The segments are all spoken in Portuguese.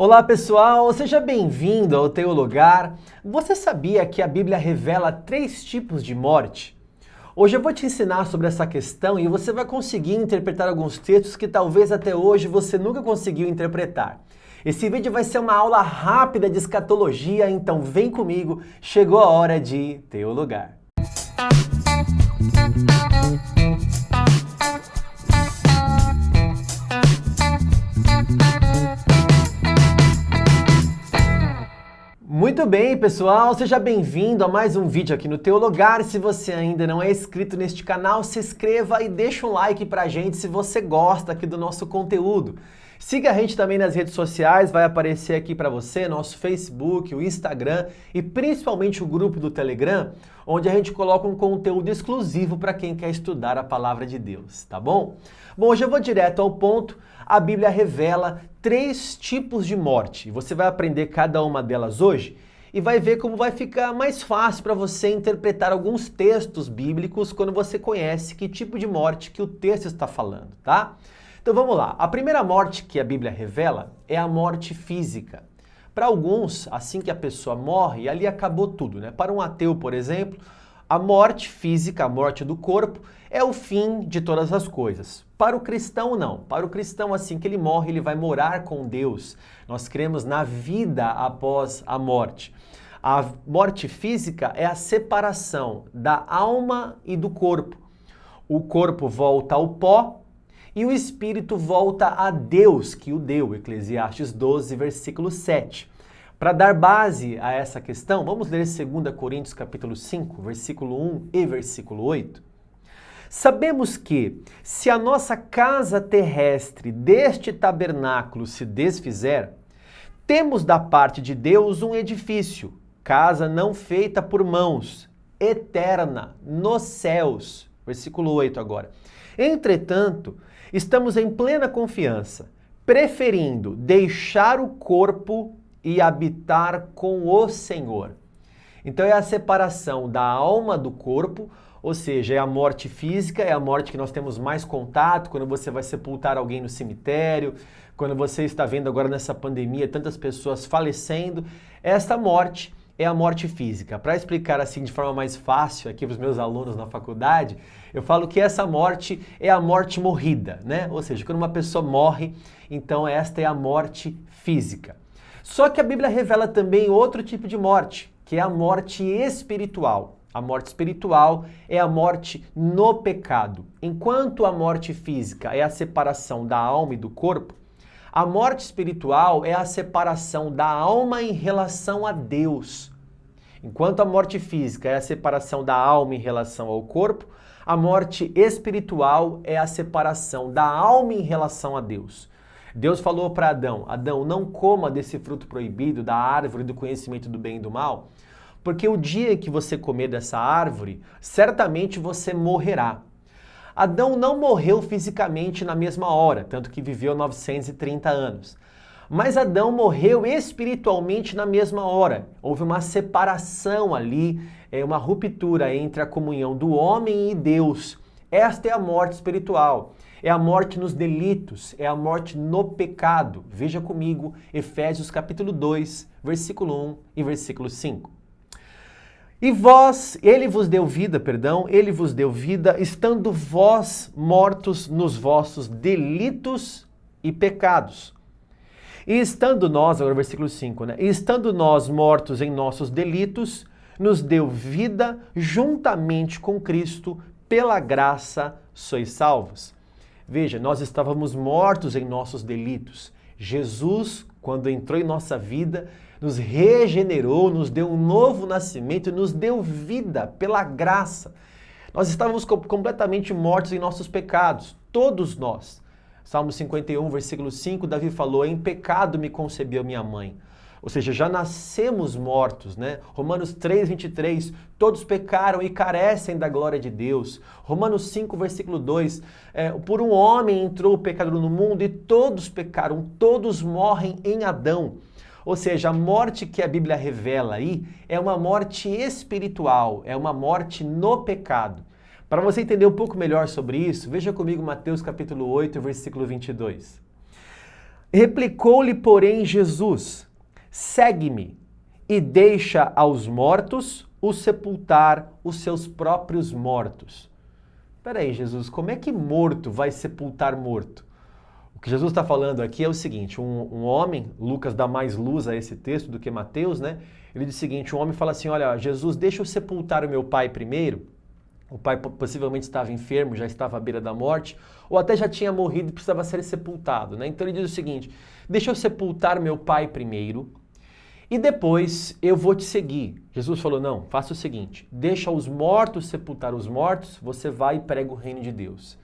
Olá pessoal, seja bem-vindo ao Teu Lugar. Você sabia que a Bíblia revela 3 tipos de morte? Hoje eu vou te ensinar sobre essa questão e você vai conseguir interpretar alguns textos que talvez até hoje você nunca conseguiu interpretar. Esse vídeo vai ser uma aula rápida de escatologia, então vem comigo, chegou a hora de Teu Lugar. Muito bem, pessoal, seja bem-vindo a mais um vídeo aqui no Teu Lugar. Se você ainda não é inscrito neste canal, se inscreva e deixa um like pra gente se você gosta aqui do nosso conteúdo. Siga a gente também nas redes sociais, vai aparecer aqui para você nosso Facebook, o Instagram e principalmente o grupo do Telegram, onde a gente coloca um conteúdo exclusivo para quem quer estudar a Palavra de Deus, tá bom? Bom, hoje eu vou direto ao ponto. A Bíblia revela 3 tipos de morte. Você vai aprender cada uma delas hoje e vai ver como vai ficar mais fácil para você interpretar alguns textos bíblicos quando você conhece que tipo de morte que o texto está falando, tá? Então vamos lá. A primeira morte que a Bíblia revela é a morte física. Para alguns, assim que a pessoa morre, ali acabou tudo, né? Para um ateu, por exemplo, a morte física, a morte do corpo, é o fim de todas as coisas. Para o cristão, não. Para o cristão, assim que ele morre, ele vai morar com Deus. Nós cremos na vida após a morte. A morte física é a separação da alma e do corpo. O corpo volta ao pó e o espírito volta a Deus, que o deu. Eclesiastes 12, versículo 7. Para dar base a essa questão, vamos ler 2 Coríntios capítulo 5, versículo 1 e versículo 8. Sabemos que, se a nossa casa terrestre deste tabernáculo se desfizer, temos da parte de Deus um edifício, casa não feita por mãos, eterna, nos céus. Versículo 8 agora. Entretanto, estamos em plena confiança, preferindo deixar o corpo e habitar com o Senhor. Então é a separação da alma do corpo, ou seja, é a morte física, é a morte que nós temos mais contato, quando você vai sepultar alguém no cemitério, quando você está vendo agora nessa pandemia tantas pessoas falecendo. Esta morte é a morte física. Para explicar assim de forma mais fácil aqui para os meus alunos na faculdade, eu falo que essa morte é a morte morrida, né? Ou seja, quando uma pessoa morre, então esta é a morte física. Só que a Bíblia revela também outro tipo de morte, que é a morte espiritual. A morte espiritual é a morte no pecado. Enquanto a morte física é a separação da alma e do corpo, a morte espiritual é a separação da alma em relação a Deus. Enquanto a morte física é a separação da alma em relação ao corpo, a morte espiritual é a separação da alma em relação a Deus. Deus falou para Adão, Adão, não coma desse fruto proibido da árvore do conhecimento do bem e do mal, porque o dia que você comer dessa árvore, certamente você morrerá. Adão não morreu fisicamente na mesma hora, tanto que viveu 930 anos. Mas Adão morreu espiritualmente na mesma hora. Houve uma separação ali, uma ruptura entre a comunhão do homem e Deus. Esta é a morte espiritual. É a morte nos delitos, é a morte no pecado. Veja comigo Efésios capítulo 2, versículo 1 e versículo 5. E vós, ele vos deu vida, estando vós mortos nos vossos delitos e pecados. E estando nós, agora versículo 5, né? E estando nós mortos em nossos delitos, nos deu vida juntamente com Cristo, pela graça sois salvos. Veja, nós estávamos mortos em nossos delitos. Jesus, quando entrou em nossa vida, nos regenerou, nos deu um novo nascimento, nos deu vida pela graça. Nós estávamos completamente mortos em nossos pecados, todos nós. Salmo 51, versículo 5, Davi falou, em pecado me concebeu minha mãe. Ou seja, já nascemos mortos, né? Romanos 3, 23, todos pecaram e carecem da glória de Deus. Romanos 5, versículo 2, por um homem entrou o pecado no mundo e todos pecaram, todos morrem em Adão. Ou seja, a morte que a Bíblia revela aí é uma morte espiritual, é uma morte no pecado. Para você entender um pouco melhor sobre isso, veja comigo Mateus capítulo 8, versículo 22. Replicou-lhe, porém, Jesus: segue-me e deixa aos mortos o sepultar os seus próprios mortos. Espera aí, Jesus, como é que morto vai sepultar morto? O que Jesus está falando aqui é o seguinte, um homem, Lucas dá mais luz a esse texto do que Mateus, né? Ele diz o seguinte, um homem fala assim, olha, Jesus, deixa eu sepultar o meu pai primeiro. O pai possivelmente estava enfermo, já estava à beira da morte, ou até já tinha morrido e precisava ser sepultado, né? Então ele diz o seguinte, deixa eu sepultar meu pai primeiro e depois eu vou te seguir. Jesus falou, não, faça o seguinte, deixa os mortos sepultar os mortos, você vai e prega o reino de Deus.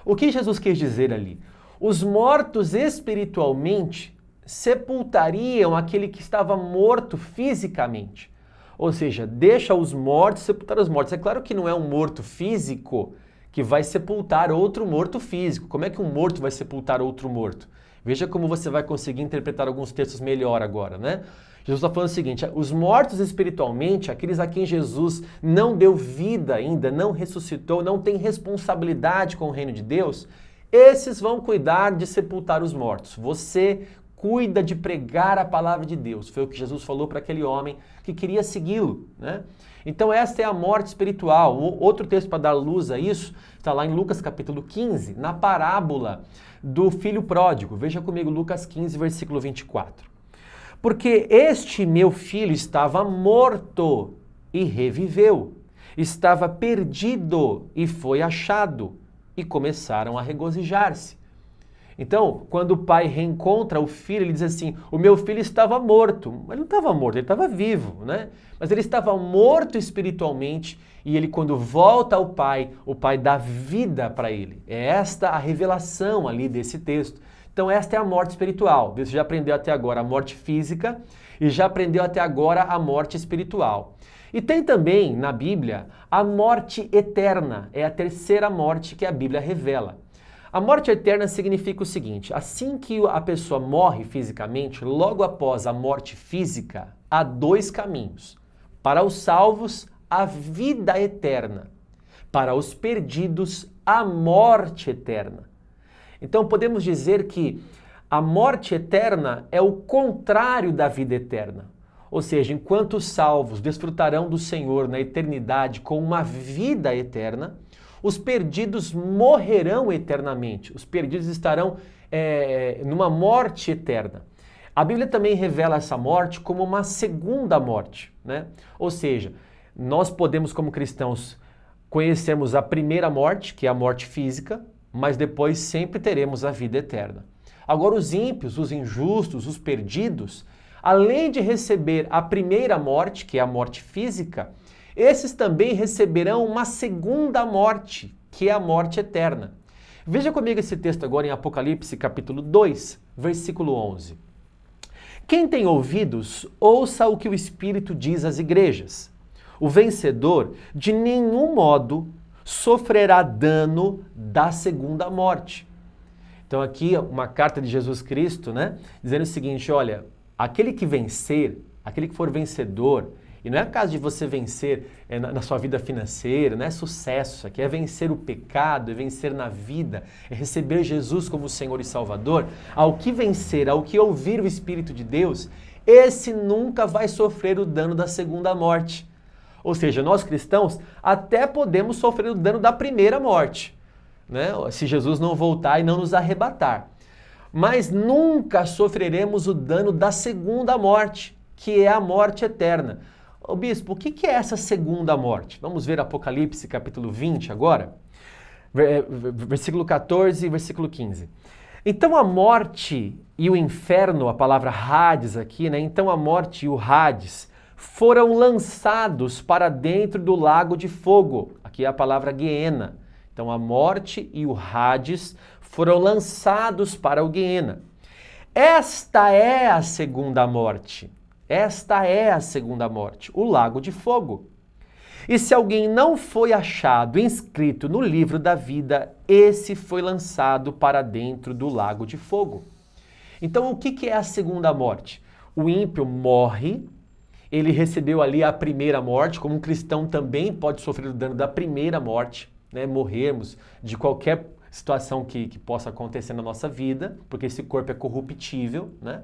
O que Jesus quis dizer ali? Os mortos espiritualmente sepultariam aquele que estava morto fisicamente. Ou seja, deixa os mortos sepultar os mortos. É claro que não é um morto físico que vai sepultar outro morto físico. Como é que um morto vai sepultar outro morto? Veja como você vai conseguir interpretar alguns textos melhor agora, né? Jesus está falando o seguinte, os mortos espiritualmente, aqueles a quem Jesus não deu vida ainda, não ressuscitou, não tem responsabilidade com o reino de Deus, esses vão cuidar de sepultar os mortos. Você cuida de pregar a palavra de Deus. Foi o que Jesus falou para aquele homem que queria segui-lo, né? Então esta é a morte espiritual. Outro texto para dar luz a isso está lá em Lucas capítulo 15, na parábola do filho pródigo. Veja comigo Lucas 15, versículo 24. Porque este meu filho estava morto e reviveu, estava perdido e foi achado, e começaram a regozijar-se. Então, quando o pai reencontra o filho, ele diz assim, o meu filho estava morto. Mas ele não estava morto, ele estava vivo, né? Mas ele estava morto espiritualmente e ele, quando volta ao pai, o pai dá vida para ele. É esta a revelação ali desse texto. Então, esta é a morte espiritual. Você já aprendeu até agora a morte física e já aprendeu até agora a morte espiritual. E tem também, na Bíblia, a morte eterna. É a terceira morte que a Bíblia revela. A morte eterna significa o seguinte, assim que a pessoa morre fisicamente, logo após a morte física, há dois caminhos. Para os salvos, a vida eterna. Para os perdidos, a morte eterna. Então podemos dizer que a morte eterna é o contrário da vida eterna. Ou seja, enquanto os salvos desfrutarão do Senhor na eternidade com uma vida eterna, os perdidos morrerão eternamente. Os perdidos estarão numa morte eterna. A Bíblia também revela essa morte como uma segunda morte, né? Ou seja, nós podemos, como cristãos, conhecermos a primeira morte, que é a morte física, mas depois sempre teremos a vida eterna. Agora, os ímpios, os injustos, os perdidos, além de receber a primeira morte, que é a morte física, esses também receberão uma segunda morte, que é a morte eterna. Veja comigo esse texto agora em Apocalipse, capítulo 2, versículo 11. Quem tem ouvidos, ouça o que o Espírito diz às igrejas. O vencedor, de nenhum modo, sofrerá dano da segunda morte. Então aqui uma carta de Jesus Cristo, né, dizendo o seguinte, olha, aquele que vencer, aquele que for vencedor, e não é caso de você vencer na sua vida financeira, não é sucesso, isso aqui é vencer o pecado, é vencer na vida, é receber Jesus como Senhor e Salvador. Ao que vencer, ao que ouvir o Espírito de Deus, esse nunca vai sofrer o dano da segunda morte. Ou seja, nós cristãos até podemos sofrer o dano da primeira morte, né? Se Jesus não voltar e não nos arrebatar. Mas nunca sofreremos o dano da segunda morte, que é a morte eterna. Ô bispo, o que é essa segunda morte? Vamos ver Apocalipse capítulo 20 agora, versículo 14 e versículo 15. Então a morte e o inferno, a palavra Hades aqui, né? Então a morte e o Hades foram lançados para dentro do lago de fogo. Aqui é a palavra Guiena. Então a morte e o Hades foram lançados para o Guiena. Esta é a segunda morte. Esta é a segunda morte, o lago de fogo. E se alguém não foi achado inscrito no livro da vida, esse foi lançado para dentro do lago de fogo. Então o que é a segunda morte? O ímpio morre, ele recebeu ali a primeira morte, como um cristão também pode sofrer o dano da primeira morte, né? Morrermos de qualquer situação que possa acontecer na nossa vida, porque esse corpo é corruptível, né?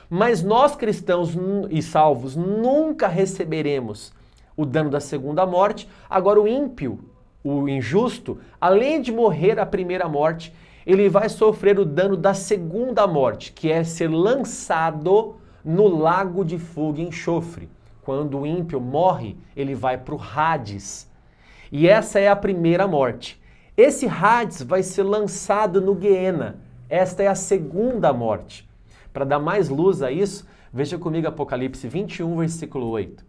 Mas nós cristãos e salvos nunca receberemos o dano da segunda morte. Agora o ímpio, o injusto, além de morrer a primeira morte, ele vai sofrer o dano da segunda morte, que é ser lançado no lago de fogo e enxofre. Quando o ímpio morre, ele vai para o Hades. E essa é a primeira morte. Esse Hades vai ser lançado no Guiena. Esta é a segunda morte. Para dar mais luz a isso, veja comigo Apocalipse 21, versículo 8.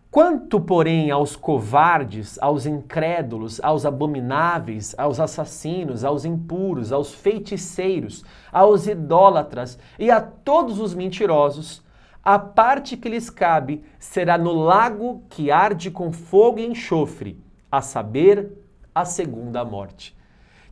Quanto, porém, aos covardes, aos incrédulos, aos abomináveis, aos assassinos, aos impuros, aos feiticeiros, aos idólatras e a todos os mentirosos, a parte que lhes cabe será no lago que arde com fogo e enxofre, a saber, a segunda morte.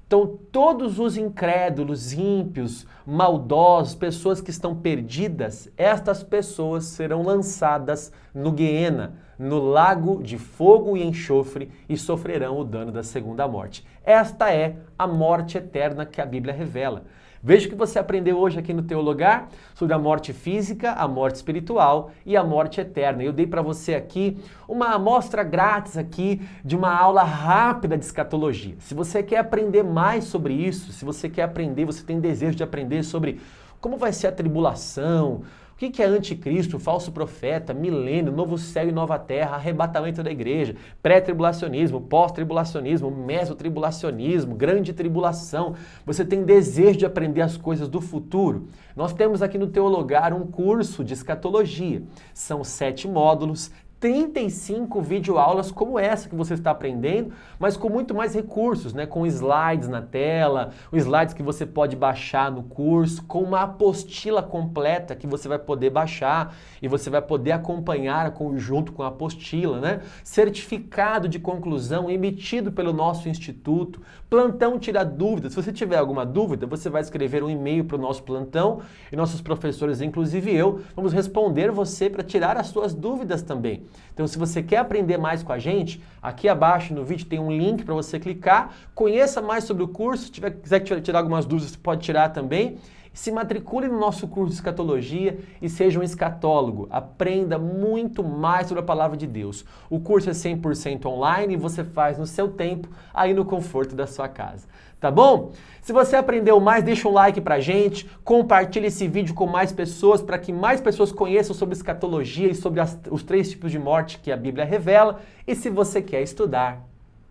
Então, todos os incrédulos, ímpios, maldosos, pessoas que estão perdidas, estas pessoas serão lançadas no Guiena, no lago de fogo e enxofre, e sofrerão o dano da segunda morte. Esta é a morte eterna que a Bíblia revela. Veja o que você aprendeu hoje aqui no Teologar sobre a morte física, a morte espiritual e a morte eterna. Eu dei para você aqui uma amostra grátis aqui de uma aula rápida de escatologia. Se você quer aprender mais sobre isso, se você quer aprender, você tem desejo de aprender sobre como vai ser a tribulação, o que é anticristo, falso profeta, milênio, novo céu e nova terra, arrebatamento da igreja, pré-tribulacionismo, pós-tribulacionismo, mesotribulacionismo, grande tribulação. Você tem desejo de aprender as coisas do futuro? Nós temos aqui no Teologar um curso de escatologia. São 7 módulos, 35 videoaulas como essa que você está aprendendo, mas com muito mais recursos, né? Com slides na tela, os slides que você pode baixar no curso, com uma apostila completa que você vai poder baixar e você vai poder acompanhar junto com a apostila, né? Certificado de conclusão emitido pelo nosso instituto, plantão tira dúvidas. Se você tiver alguma dúvida, você vai escrever um e-mail para o nosso plantão e nossos professores, inclusive eu, vamos responder você para tirar as suas dúvidas também. Então, se você quer aprender mais com a gente, aqui abaixo no vídeo tem um link para você clicar, conheça mais sobre o curso, se quiser tirar algumas dúvidas, você pode tirar também. Se matricule no nosso curso de escatologia e seja um escatólogo. Aprenda muito mais sobre a palavra de Deus. O curso é 100% online e você faz no seu tempo, aí no conforto da sua casa. Tá bom? Se você aprendeu mais, deixa um like pra gente, compartilhe esse vídeo com mais pessoas para que mais pessoas conheçam sobre escatologia e sobre os 3 tipos de morte que a Bíblia revela. E se você quer estudar,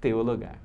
Teologar.